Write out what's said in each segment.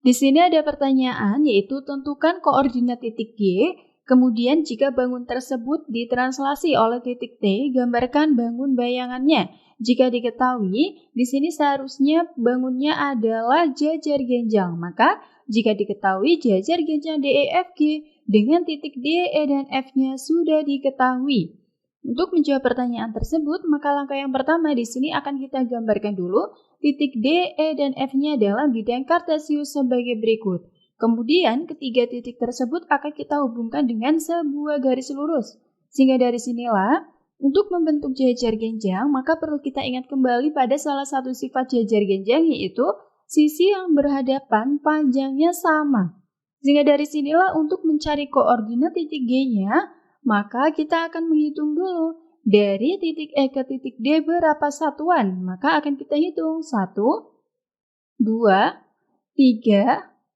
Di sini ada pertanyaan, yaitu tentukan koordinat titik G, kemudian jika bangun tersebut ditranslasi oleh titik T, gambarkan bangun bayangannya. Jika diketahui, di sini seharusnya bangunnya adalah jajar genjang. Maka, jika diketahui jajar genjang DEFG dengan titik D, E, dan F-nya sudah diketahui. Untuk menjawab pertanyaan tersebut, maka langkah yang pertama di sini akan kita gambarkan dulu titik D, E, dan F-nya dalam bidang kartesius sebagai berikut. Kemudian, ketiga titik tersebut akan kita hubungkan dengan sebuah garis lurus. Sehingga dari sinilah, untuk membentuk jajar genjang, maka perlu kita ingat kembali pada salah satu sifat jajar genjang, yaitu sisi yang berhadapan panjangnya sama. Sehingga dari sinilah untuk mencari koordinat titik G-nya, maka kita akan menghitung dulu dari titik E ke titik D berapa satuan. Maka akan kita hitung 1, 2, 3,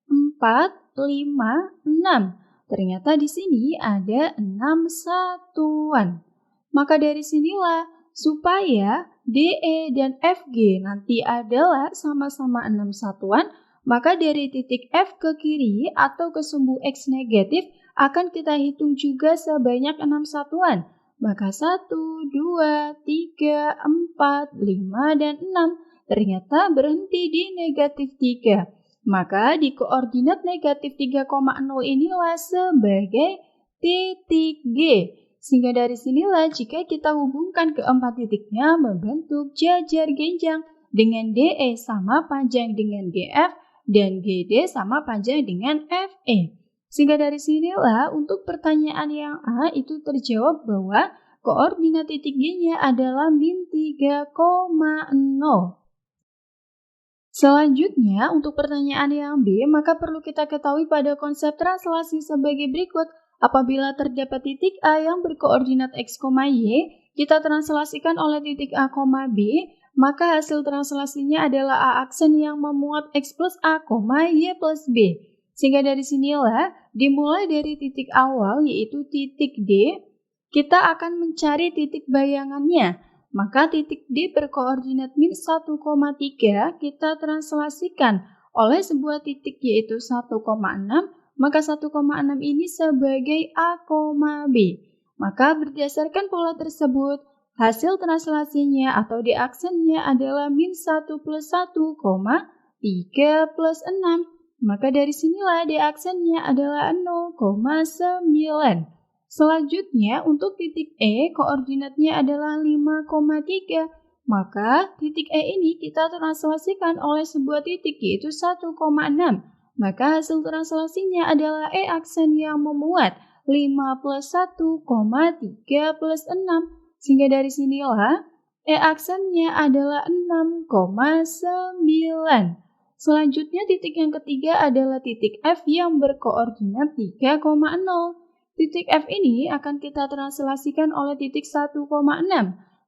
4, 5, 6. Ternyata di sini ada 6 satuan. Maka dari sinilah supaya DE dan FG nanti adalah sama-sama 6 satuan, maka dari titik F ke kiri atau ke sumbu X negatif akan kita hitung juga sebanyak 6 satuan. Maka 1, 2, 3, 4, 5, dan 6. Ternyata berhenti di negatif 3. Maka di koordinat negatif 3,0 inilah sebagai titik G. Sehingga dari sinilah jika kita hubungkan keempat titiknya membentuk jajar genjang dengan DE sama panjang dengan DF dan GD sama panjang dengan FE. Sehingga dari sinilah untuk pertanyaan yang A itu terjawab bahwa koordinat titik G-nya adalah min 3,0. Selanjutnya, untuk pertanyaan yang B, maka perlu kita ketahui pada konsep translasi sebagai berikut. Apabila terdapat titik A yang berkoordinat X, Y, kita translasikan oleh titik A, B, maka hasil translasinya adalah A aksen yang memuat X plus A, Y plus B. Sehingga dari sinilah, dimulai dari titik awal yaitu titik D, kita akan mencari titik bayangannya. Maka titik D berkoordinat min 1,3 kita translasikan oleh sebuah titik yaitu 1,6, maka 1,6 ini sebagai A, B. Maka berdasarkan pola tersebut, hasil translasinya atau D aksennya adalah min 1 plus 1, 3 plus 6. Maka dari sinilah D aksennya adalah 0,9. Selanjutnya, untuk titik E, koordinatnya adalah 5,3. Maka, titik E ini kita translasikan oleh sebuah titik yaitu 1,6. Maka, hasil translasinya adalah E aksen yang memuat 5 plus 1, 3 plus 6. Sehingga dari sinilah, E aksennya adalah 6,9. Selanjutnya, titik yang ketiga adalah titik F yang berkoordinat 3,0. Titik F ini akan kita translasikan oleh titik 1,6.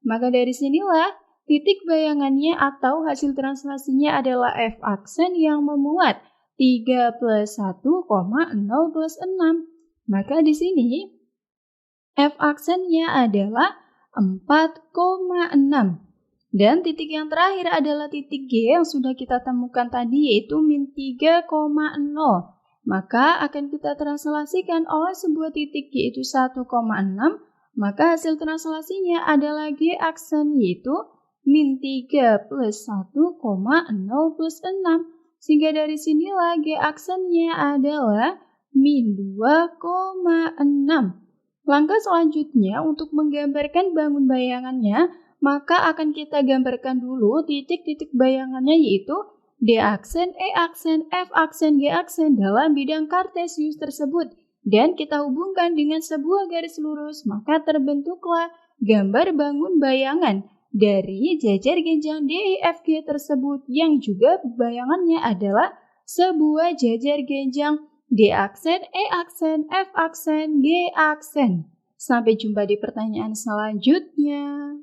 Maka dari sinilah titik bayangannya atau hasil translasinya adalah F aksen yang memuat 3 plus 1, 0 plus 6. Maka di sini F aksennya adalah 4,6. Dan titik yang terakhir adalah titik G yang sudah kita temukan tadi yaitu min 3,0. Maka akan kita translasikan oleh sebuah titik yaitu 1,6. Maka hasil translasinya adalah G aksen yaitu min 3 plus 1, 0 plus 6. Sehingga dari sinilah G aksennya adalah min 2,6. Langkah selanjutnya untuk menggambarkan bangun bayangannya, maka akan kita gambarkan dulu titik-titik bayangannya yaitu D aksen, E aksen, F aksen, G aksen dalam bidang kartesius tersebut. Dan kita hubungkan dengan sebuah garis lurus, maka terbentuklah gambar bangun bayangan dari jajar genjang DEFG tersebut yang juga bayangannya adalah sebuah jajar genjang D aksen, E aksen, F aksen, G aksen. Sampai jumpa di pertanyaan selanjutnya.